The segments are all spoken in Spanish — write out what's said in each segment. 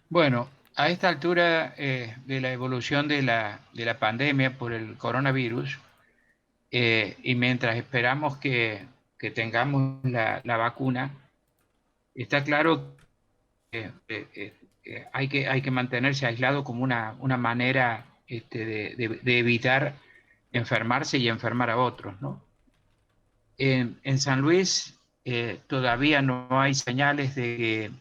Bueno, a esta altura de la evolución de la pandemia por el coronavirus, y mientras esperamos que tengamos la vacuna, está claro que hay que mantenerse aislado como una manera de evitar enfermarse y enfermar a otros, ¿no? En San Luis todavía no hay señales de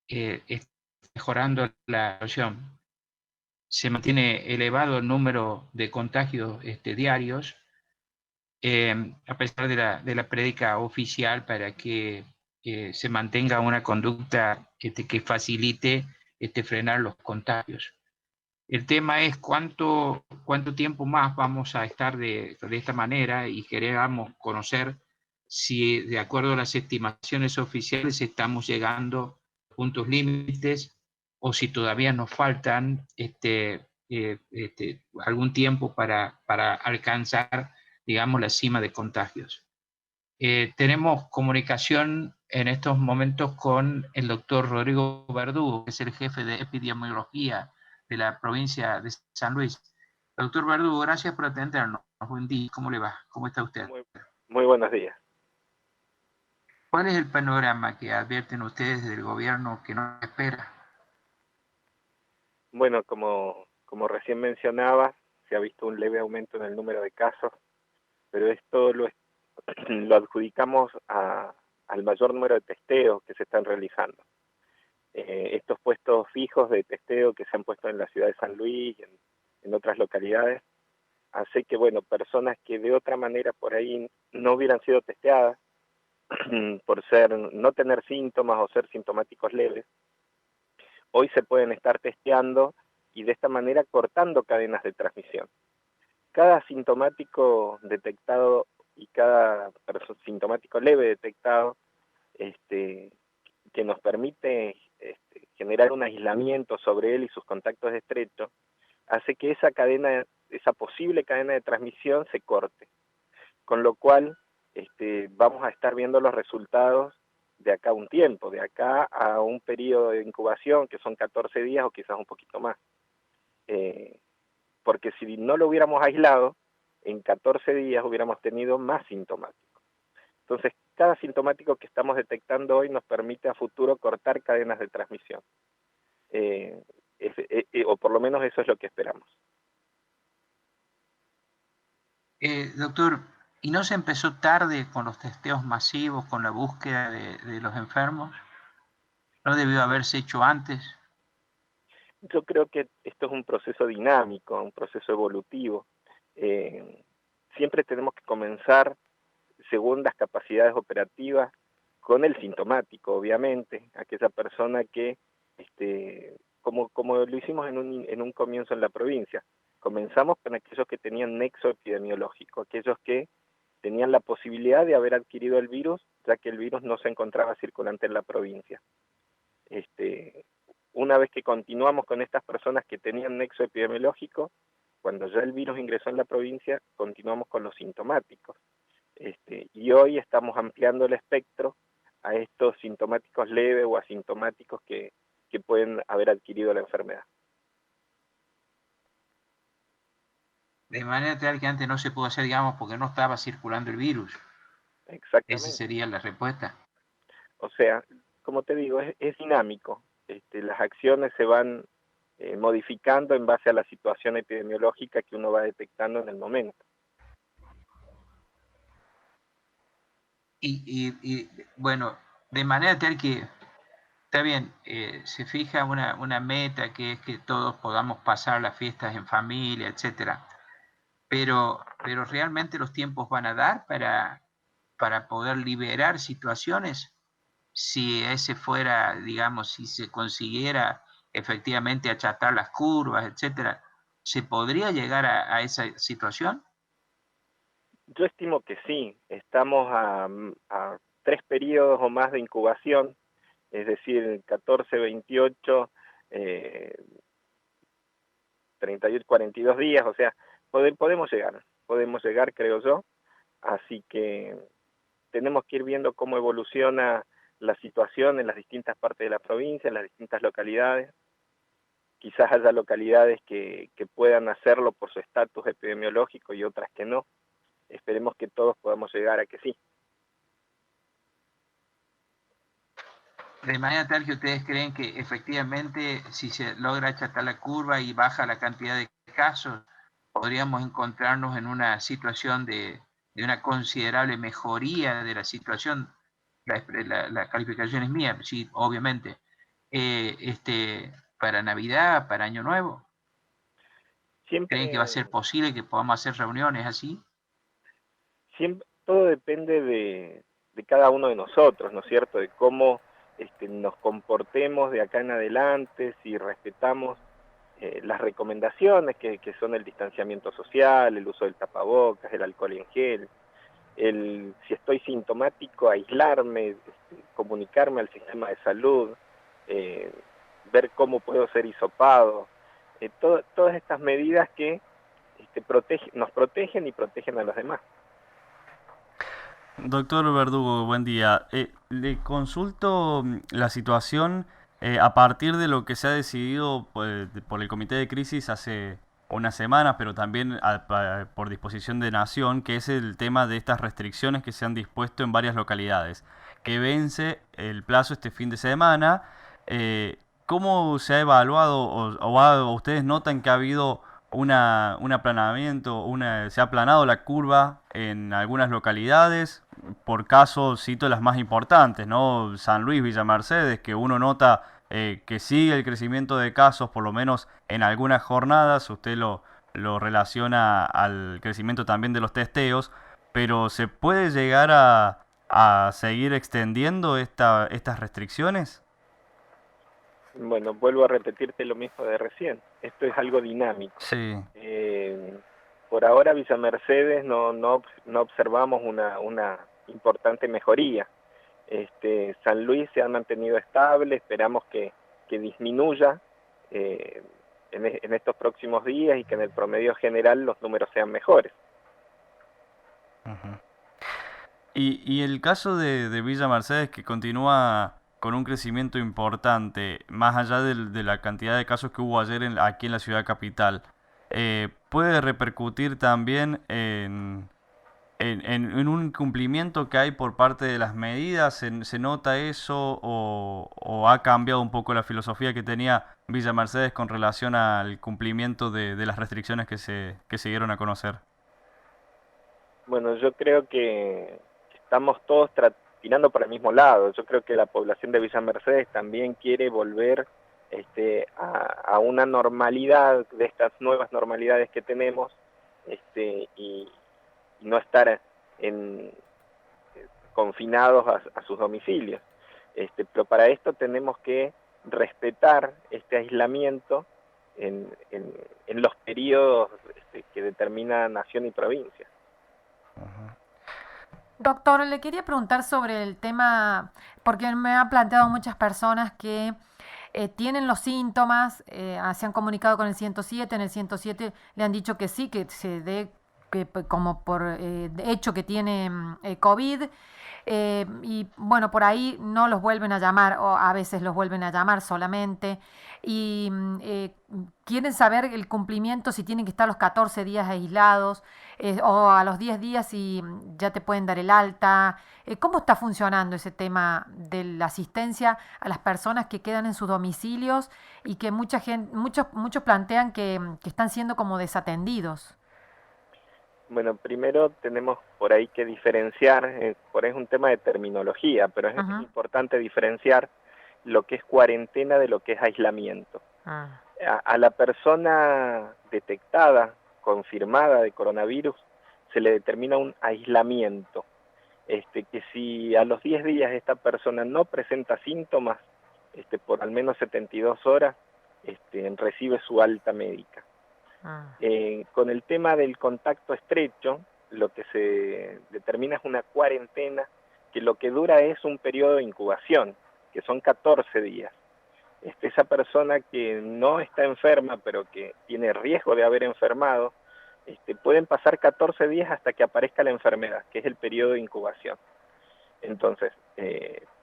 que esté mejorando la situación. Se mantiene elevado el número de contagios diarios, a pesar de la prédica oficial para que se mantenga una conducta que facilite frenar los contagios. El tema es cuánto tiempo más vamos a estar de esta manera y queremos conocer si, de acuerdo a las estimaciones oficiales, estamos llegando a puntos límites o si todavía nos faltan algún tiempo para alcanzar, digamos, la cima de contagios. Tenemos comunicación en estos momentos con el doctor Rodrigo Verdugo, que es el jefe de epidemiología de la provincia de San Luis. Doctor Verdugo, gracias por atendernos. Buen día, ¿cómo le va? ¿Cómo está usted? Muy, muy buenos días. ¿Cuál es el panorama que advierten ustedes del gobierno que no espera? Bueno, como recién mencionaba, se ha visto un leve aumento en el número de casos, pero esto lo adjudicamos al mayor número de testeos que se están realizando. Estos puestos fijos de testeo que se han puesto en la ciudad de San Luis y en otras localidades, hace que, bueno, personas que de otra manera por ahí no hubieran sido testeadas, por no tener síntomas o ser sintomáticos leves, hoy se pueden estar testeando y de esta manera cortando cadenas de transmisión. Cada sintomático detectado y cada sintomático leve detectado, que nos permite generar un aislamiento sobre él y sus contactos estrechos, hace que esa posible cadena de transmisión se corte, con lo cual vamos a estar viendo los resultados de acá a un tiempo, de acá a un periodo de incubación que son 14 días o quizás un poquito más. Eh, Porque si no lo hubiéramos aislado, en 14 días hubiéramos tenido más sintomáticos. Entonces, cada sintomático que estamos detectando hoy nos permite a futuro cortar cadenas de transmisión. O por lo menos eso es lo que esperamos. Doctor, ¿y no se empezó tarde con los testeos masivos, con la búsqueda de los enfermos? ¿No debió haberse hecho antes? Yo creo que esto es un proceso dinámico, un proceso evolutivo. Eh, Siempre tenemos que comenzar según las capacidades operativas con el sintomático, obviamente, aquella persona que, como lo hicimos en un comienzo en la provincia, comenzamos con aquellos que tenían nexo epidemiológico, aquellos que tenían la posibilidad de haber adquirido el virus, ya que el virus no se encontraba circulante en la provincia. Este, una vez que continuamos con estas personas que tenían nexo epidemiológico, cuando ya el virus ingresó en la provincia, continuamos con los sintomáticos. Y hoy estamos ampliando el espectro a estos sintomáticos leves o asintomáticos que pueden haber adquirido la enfermedad. De manera tal que antes no se pudo hacer, digamos, porque no estaba circulando el virus. Esa Exactamente. sería la respuesta. O sea, como te digo, es dinámico. Las acciones se van modificando en base a la situación epidemiológica que uno va detectando en el momento. Bueno, de manera tal que, está bien, se fija una meta que es que todos podamos pasar las fiestas en familia, etcétera. Pero realmente los tiempos van a dar para poder liberar situaciones si ese fuera, digamos, si se consiguiera efectivamente achatar las curvas, etcétera, ¿se podría llegar a esa situación? Yo estimo que sí, estamos a 3 periodos o más de incubación, es decir, 14, 28, 38, 42 días, o sea, podemos llegar, creo yo, así que tenemos que ir viendo cómo evoluciona la situación en las distintas partes de la provincia, en las distintas localidades. Quizás haya localidades que puedan hacerlo por su estatus epidemiológico y otras que no. Esperemos que todos podamos llegar a que sí. De manera tal que ustedes creen que efectivamente si se logra achatar la curva y baja la cantidad de casos, podríamos encontrarnos en una situación de una considerable mejoría de la situación. La calificación es mía, sí, obviamente. Para Navidad, para Año Nuevo, ¿creen que va a ser Siempre, posible que podamos hacer reuniones así? siempre todo depende de cada uno de nosotros, ¿no es cierto? De cómo nos comportemos de acá en adelante, si respetamos las recomendaciones que son el distanciamiento social, el uso del tapabocas, el alcohol en gel, si estoy sintomático, aislarme, comunicarme al sistema de salud, eh, ver cómo puedo ser hisopado, todas estas medidas que nos protegen y protegen a los demás. Doctor Verdugo, buen día. Le consulto la situación a partir de lo que se ha decidido por el Comité de Crisis hace unas semanas, pero también por disposición de Nación, que es el tema de estas restricciones que se han dispuesto en varias localidades, que vence el plazo este fin de semana. ¿Cómo se ha evaluado o ustedes notan que ha habido un aplanamiento, se ha aplanado la curva en algunas localidades? Por caso cito las más importantes, ¿no? San Luis, Villa Mercedes, que uno nota que sigue el crecimiento de casos, por lo menos en algunas jornadas, usted lo relaciona al crecimiento también de los testeos, pero ¿se puede llegar a seguir extendiendo estas restricciones? Bueno, vuelvo a repetirte lo mismo de recién. Esto es algo dinámico. Sí. Por ahora Villa Mercedes no observamos una importante mejoría. San Luis se ha mantenido estable, esperamos que disminuya en estos próximos días y que en el promedio general los números sean mejores. Ujú. Y el caso de Villa Mercedes, que continúa con un crecimiento importante, más allá de la cantidad de casos que hubo ayer aquí en la ciudad capital, ¿puede repercutir también en un incumplimiento que hay por parte de las medidas? ¿Se nota eso o ha cambiado un poco la filosofía que tenía Villa Mercedes con relación al cumplimiento de las restricciones que se dieron a conocer? Bueno, yo creo que estamos todos tirando para el mismo lado. Yo creo que la población de Villa Mercedes también quiere volver a una normalidad, de estas nuevas normalidades que tenemos, y no estar en, confinados a sus domicilios. Pero para esto tenemos que respetar este aislamiento en los periodos que determina nación y provincia. Doctor, le quería preguntar sobre el tema, porque me han planteado muchas personas que tienen los síntomas, se han comunicado con el 107, en el 107 le han dicho que sí, que se dé como por de hecho que tiene COVID, y bueno, por ahí no los vuelven a llamar, o a veces los vuelven a llamar solamente, y quieren saber el cumplimiento, si tienen que estar los 14 días aislados, o a los 10 días y ya te pueden dar el alta. ¿Cómo está funcionando ese tema de la asistencia a las personas que quedan en sus domicilios y que muchos plantean que están siendo como desatendidos? Bueno, primero tenemos por ahí que diferenciar, por ahí es un tema de terminología, pero es Ajá. importante diferenciar lo que es cuarentena de lo que es aislamiento. Ah. A la persona detectada, confirmada de coronavirus, se le determina un aislamiento. Que si a los 10 días esta persona no presenta síntomas, por al menos 72 horas, recibe su alta médica. Ah. Con el tema del contacto estrecho, lo que se determina es una cuarentena que lo que dura es un periodo de incubación, que son 14 días. Esa persona que no está enferma, pero que tiene riesgo de haber enfermado, pueden pasar 14 días hasta que aparezca la enfermedad, que es el periodo de incubación. Entonces,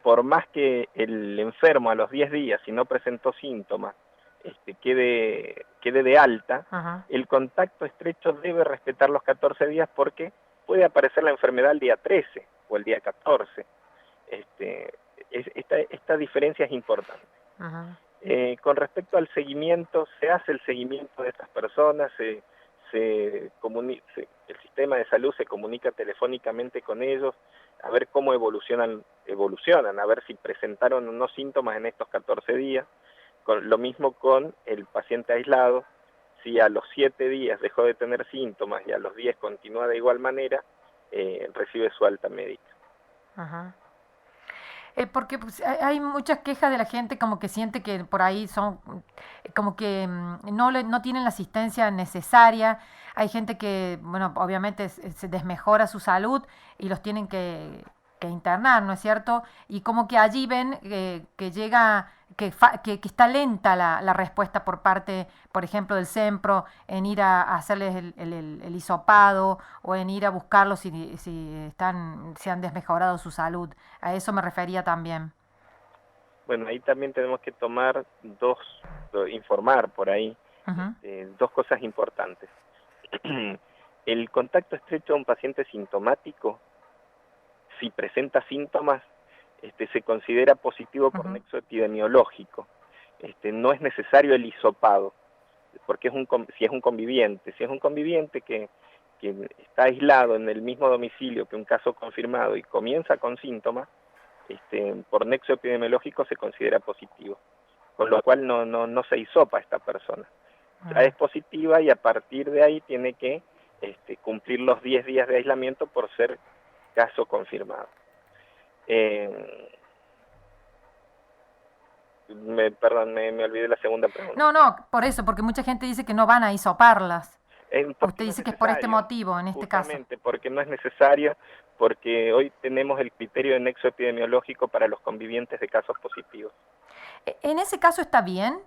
por más que el enfermo a los 10 días, si no presentó síntomas, quede de alta, Ajá. el contacto estrecho debe respetar los 14 días porque puede aparecer la enfermedad el día 13 o el día 14. Esta diferencia es importante. Ajá. Con respecto al seguimiento, se hace el seguimiento de estas personas, el sistema de salud se comunica telefónicamente con ellos, a ver cómo evolucionan, a ver si presentaron o no síntomas en estos 14 días. Lo mismo con el paciente aislado, si a los 7 días dejó de tener síntomas y a los 10 continúa de igual manera, recibe su alta médica. Ajá. Porque pues, hay muchas quejas de la gente como que siente que por ahí son como que no tienen la asistencia necesaria. Hay gente que, bueno, obviamente se desmejora su salud y los tienen que internar, ¿no es cierto? Y como que allí ven que llega, que está lenta la respuesta por parte, por ejemplo, del SEMPRO en ir a hacerles el hisopado o en ir a buscarlos si han desmejorado su salud. A eso me refería también. Bueno, ahí también tenemos que tomar informar por ahí, Ujú. dos cosas importantes. El contacto estrecho a un paciente sintomático, si presenta síntomas, se considera positivo por Ujú. nexo epidemiológico. No es necesario el hisopado, porque si es un conviviente que está aislado en el mismo domicilio que un caso confirmado y comienza con síntomas, por nexo epidemiológico se considera positivo, con lo cual no se hisopa a esta persona. Ya es positiva y a partir de ahí tiene que cumplir los 10 días de aislamiento por ser caso confirmado. Perdón, me olvidé la segunda pregunta. No, por eso, porque mucha gente dice que no van a hisoparlas. Porque Usted no es dice que es por este necesario, motivo, en este caso. justamente porque no es necesario, porque hoy tenemos el criterio de nexo epidemiológico para los convivientes de casos positivos. En ese caso está bien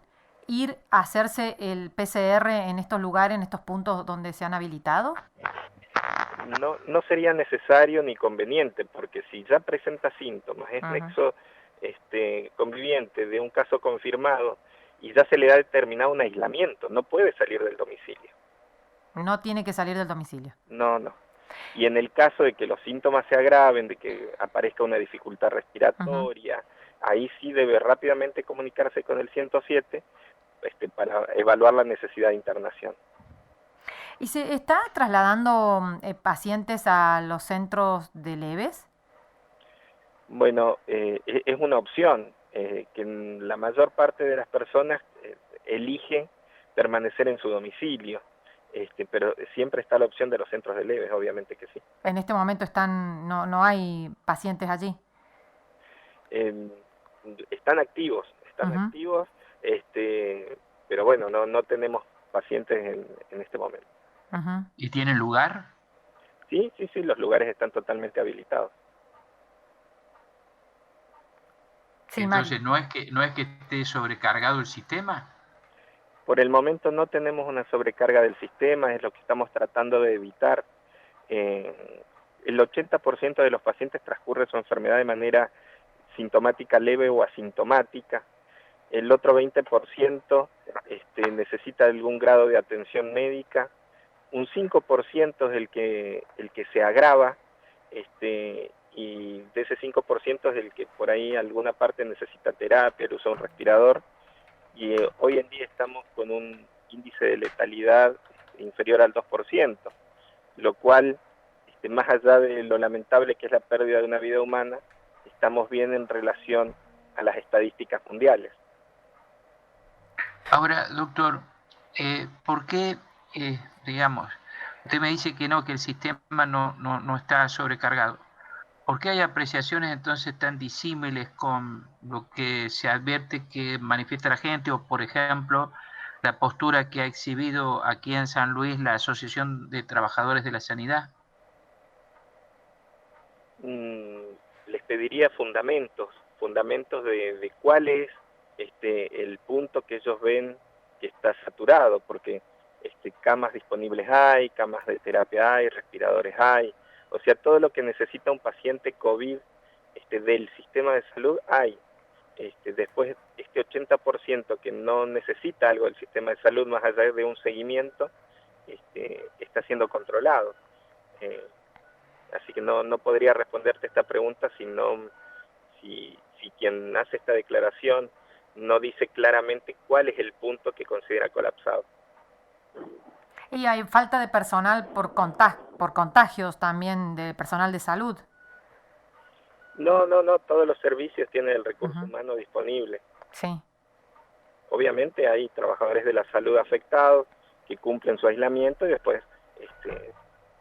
ir a hacerse el PCR en estos lugares, en estos puntos donde se han habilitado. No sería necesario ni conveniente, porque si ya presenta síntomas, es nexo conviviente de un caso confirmado y ya se le ha determinado un aislamiento, no puede salir del domicilio. No tiene que salir del domicilio. No. Y en el caso de que los síntomas se agraven, de que aparezca una dificultad respiratoria, ahí sí debe rápidamente comunicarse con el 107 para evaluar la necesidad de internación. ¿Y se está trasladando pacientes a los centros de leves? Bueno, es una opción que la mayor parte de las personas elige permanecer en su domicilio, pero siempre está la opción de los centros de leves, obviamente que sí. En este momento no hay pacientes allí. Están activos, pero bueno, no tenemos pacientes en este momento. ¿Y tienen lugar? Sí, los lugares están totalmente habilitados. Sí, Entonces, ¿no es que esté sobrecargado el sistema? Por el momento no tenemos una sobrecarga del sistema, es lo que estamos tratando de evitar. El 80% de los pacientes transcurre su enfermedad de manera sintomática leve o asintomática. El otro 20% necesita algún grado de atención médica. Un 5% es el que se agrava, y de ese 5% es el que por ahí alguna parte necesita terapia, usa un respirador. Y hoy en día estamos con un índice de letalidad inferior al 2%, lo cual, más allá de lo lamentable que es la pérdida de una vida humana, estamos bien en relación a las estadísticas mundiales. Ahora, doctor, ¿por qué, digamos, usted me dice que el sistema no está sobrecargado? ¿Por qué hay apreciaciones entonces tan disímiles con lo que se advierte que manifiesta la gente o, por ejemplo, la postura que ha exhibido aquí en San Luis la Asociación de Trabajadores de la Sanidad? Les pediría fundamentos de cuál es el punto que ellos ven que está saturado, porque camas disponibles hay, camas de terapia hay, respiradores hay, o sea, todo lo que necesita un paciente COVID del sistema de salud hay. Después, este 80% que no necesita algo del sistema de salud más allá de un seguimiento, está siendo controlado. Así que no podría responderte esta pregunta si quien hace esta declaración no dice claramente cuál es el punto que considera colapsado. Y hay falta de personal por contagios también de personal de salud. No, todos los servicios tienen el recurso humano disponible. Sí. Obviamente hay trabajadores de la salud afectados que cumplen su aislamiento y después,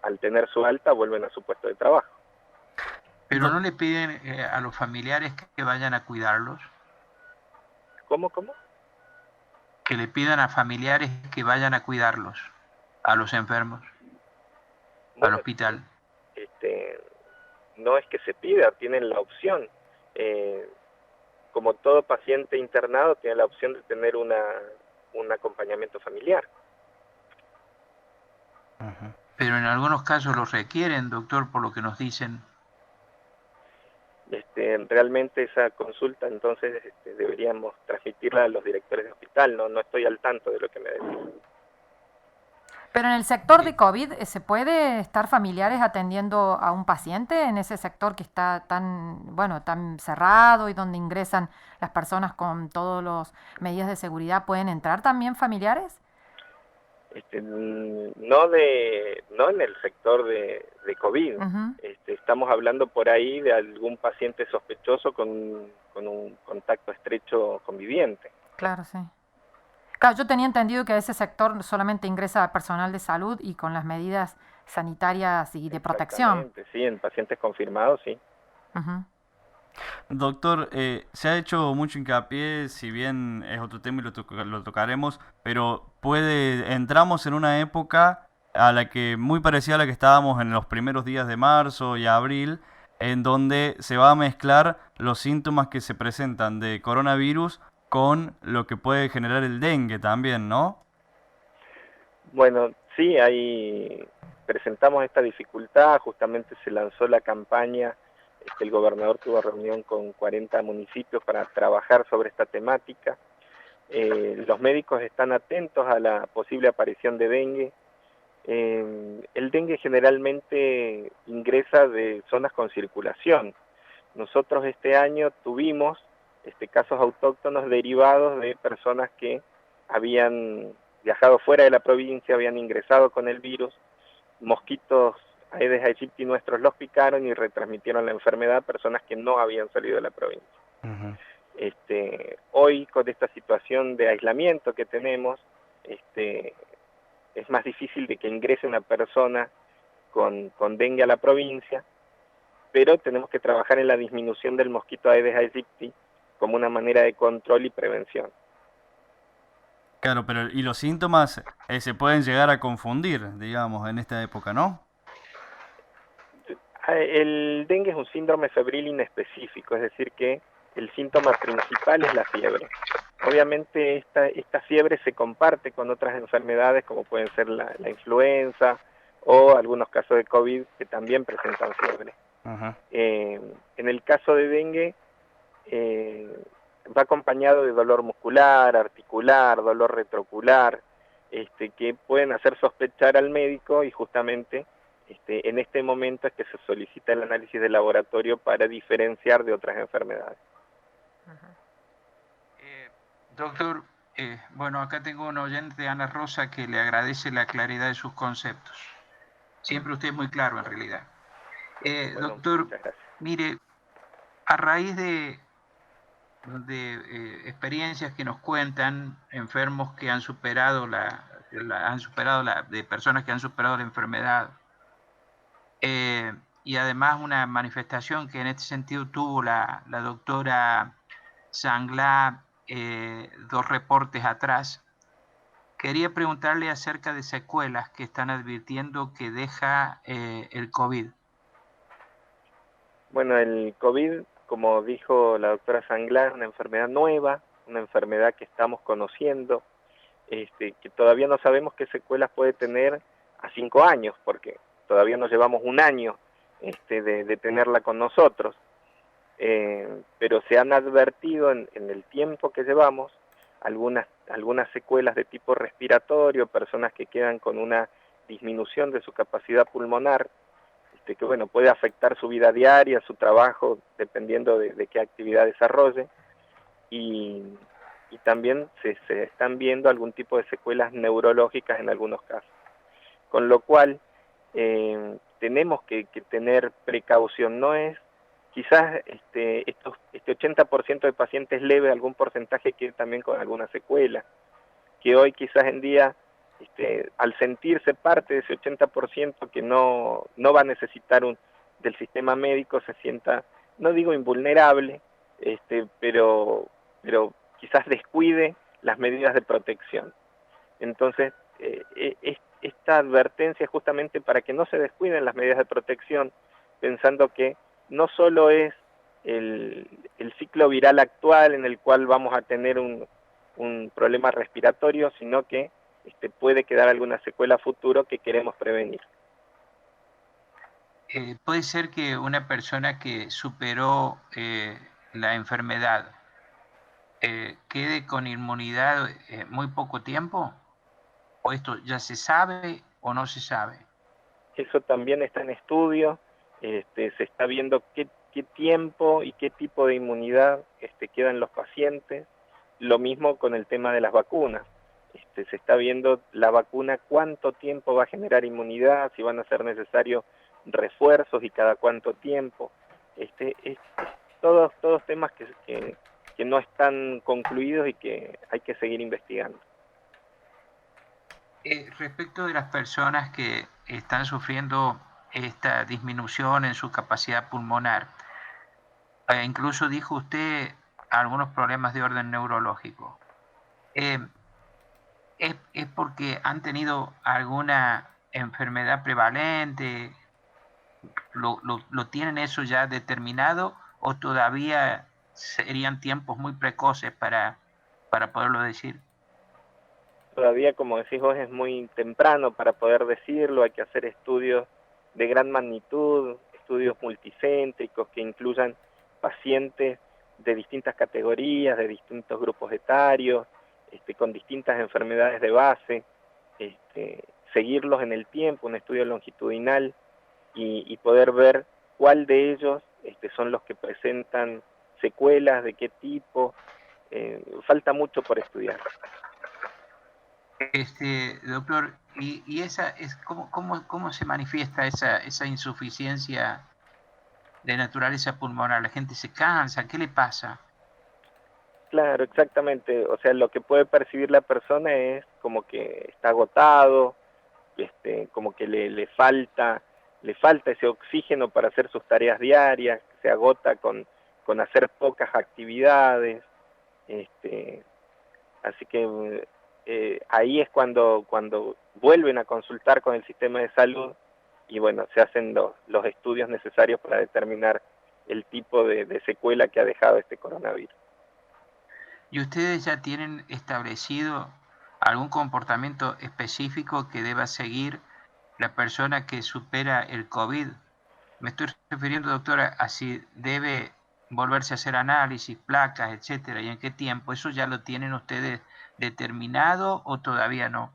al tener su alta, vuelven a su puesto de trabajo. Pero no le piden a los familiares que vayan a cuidarlos. ¿Cómo? Que le pidan a familiares que vayan a cuidarlos, a los enfermos, al hospital. No es que se pida, tienen la opción. Como todo paciente internado, tiene la opción de tener un acompañamiento familiar. Pero en algunos casos los requieren, doctor, por lo que nos dicen. Realmente esa consulta entonces deberíamos transmitirla a los directores de hospital. No estoy al tanto de lo que me decían. Pero en el sector de COVID, ¿se puede estar familiares atendiendo a un paciente en ese sector que está tan cerrado y donde ingresan las personas con todas las medidas de seguridad? ¿Pueden entrar también familiares? No en el sector de COVID. Estamos hablando por ahí de algún paciente sospechoso con un contacto estrecho conviviente. Claro, sí. Claro, yo tenía entendido que a ese sector solamente ingresa personal de salud y con las medidas sanitarias y de protección. Sí, en pacientes confirmados, sí. Doctor, se ha hecho mucho hincapié, si bien es otro tema y lo tocaremos, pero entramos en una época a la que muy parecida a la que estábamos en los primeros días de marzo y abril, en donde se va a mezclar los síntomas que se presentan de coronavirus con lo que puede generar el dengue también, ¿no? Bueno, sí, presentamos esta dificultad, justamente se lanzó la campaña, el gobernador tuvo reunión con 40 municipios para trabajar sobre esta temática. Los médicos están atentos a la posible aparición de dengue. El dengue generalmente ingresa de zonas con circulación. Nosotros este año tuvimos casos autóctonos derivados de personas que habían viajado fuera de la provincia, habían ingresado con el virus, mosquitos Aedes aegypti nuestros los picaron y retransmitieron la enfermedad a personas que no habían salido de la provincia. Hoy, con esta situación de aislamiento que tenemos, es más difícil de que ingrese una persona con dengue a la provincia, pero tenemos que trabajar en la disminución del mosquito Aedes aegypti como una manera de control y prevención. Claro, pero y los síntomas se pueden llegar a confundir, digamos, en esta época, ¿no? El dengue es un síndrome febril inespecífico, es decir que el síntoma principal es la fiebre. Obviamente esta fiebre se comparte con otras enfermedades como pueden ser la influenza o algunos casos de COVID que también presentan fiebre. En el caso de dengue va acompañado de dolor muscular, articular, dolor retroocular, que pueden hacer sospechar al médico y justamente en este momento es que se solicita el análisis de laboratorio para diferenciar de otras enfermedades. Doctor, bueno, acá tengo un oyente, Ana Rosa, que le agradece la claridad de sus conceptos. Siempre usted es muy claro, en realidad. Bueno, doctor, mire, a raíz de experiencias que nos cuentan enfermos que han superado de personas que han superado la enfermedad, y además una manifestación que en este sentido tuvo la doctora Sanglá 2 reportes atrás. Quería preguntarle acerca de secuelas que están advirtiendo que deja el COVID. Bueno, el COVID, como dijo la doctora Sanglá, es una enfermedad nueva, una enfermedad que estamos conociendo, que todavía no sabemos qué secuelas puede tener a 5 años, porque todavía nos llevamos un año de tenerla con nosotros. pero se han advertido en el tiempo que llevamos algunas secuelas de tipo respiratorio, personas que quedan con una disminución de su capacidad pulmonar, que bueno, puede afectar su vida diaria, su trabajo, dependiendo de qué actividad desarrolle, y también se están viendo algún tipo de secuelas neurológicas en algunos casos. Con lo cual, tenemos que tener precaución. No es, quizás este 80% de pacientes leves, algún porcentaje que también con alguna secuela, que hoy quizás en día, al sentirse parte de ese 80% que no va a necesitar del sistema médico, se sienta, no digo invulnerable, pero quizás descuide las medidas de protección. Entonces, esta advertencia es justamente para que no se descuiden las medidas de protección, pensando que no solo es el ciclo viral actual en el cual vamos a tener un problema respiratorio, sino que puede quedar alguna secuela a futuro que queremos prevenir. Puede ser que una persona que superó la enfermedad quede con inmunidad muy poco tiempo, o esto ya se sabe o no se sabe. Eso también está en estudio, se está viendo qué tiempo y qué tipo de inmunidad quedan los pacientes. Lo mismo con el tema de las vacunas. Se está viendo la vacuna cuánto tiempo va a generar inmunidad, si van a ser necesarios refuerzos y cada cuánto tiempo. Todos temas que no están concluidos y que hay que seguir investigando. Respecto de las personas que están sufriendo esta disminución en su capacidad pulmonar, incluso dijo usted algunos problemas de orden neurológico. ¿Es porque han tenido alguna enfermedad prevalente? ¿Lo tienen eso ya determinado o todavía serían tiempos muy precoces para poderlo decir? Todavía, como decís vos, es muy temprano para poder decirlo. Hay que hacer estudios de gran magnitud, estudios multicéntricos que incluyan pacientes de distintas categorías, de distintos grupos etarios, con distintas enfermedades de base, seguirlos en el tiempo, un estudio longitudinal, y poder ver cuál de ellos son los que presentan secuelas, de qué tipo. Falta mucho por estudiar. Doctor, y esa es ¿cómo se manifiesta esa insuficiencia de naturaleza pulmonar? ¿La gente se cansa? ¿Qué le pasa? Claro, exactamente. O sea, lo que puede percibir la persona es como que está agotado, como que le falta ese oxígeno para hacer sus tareas diarias, se agota con hacer pocas actividades. Así que ahí es cuando vuelven a consultar con el sistema de salud y bueno, se hacen los estudios necesarios para determinar el tipo de secuela que ha dejado este coronavirus. ¿Y ustedes ya tienen establecido algún comportamiento específico que deba seguir la persona que supera el COVID? Me estoy refiriendo, doctora, a si debe volverse a hacer análisis, placas, etcétera, y en qué tiempo. ¿Eso ya lo tienen ustedes determinado o todavía no?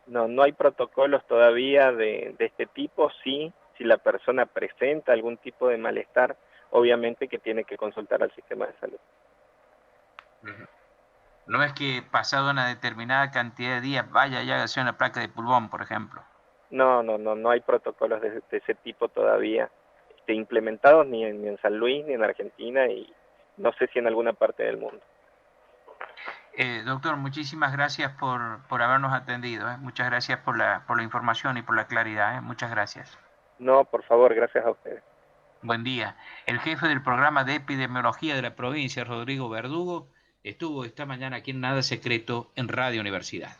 No hay protocolos todavía de este tipo. Sí, si la persona presenta algún tipo de malestar, obviamente que tiene que consultar al sistema de salud. No es que pasado una determinada cantidad de días vaya y hágase una placa de pulmón, por ejemplo. No hay protocolos de ese tipo todavía implementados ni en San Luis, ni en Argentina, y no sé si en alguna parte del mundo. Doctor, muchísimas gracias por habernos atendido. Muchas gracias por la información y por la claridad. Muchas gracias. No, por favor, gracias a ustedes. Buen día. El jefe del programa de epidemiología de la provincia, Rodrigo Verdugo, estuvo esta mañana aquí en Nada Secreto en Radio Universidad.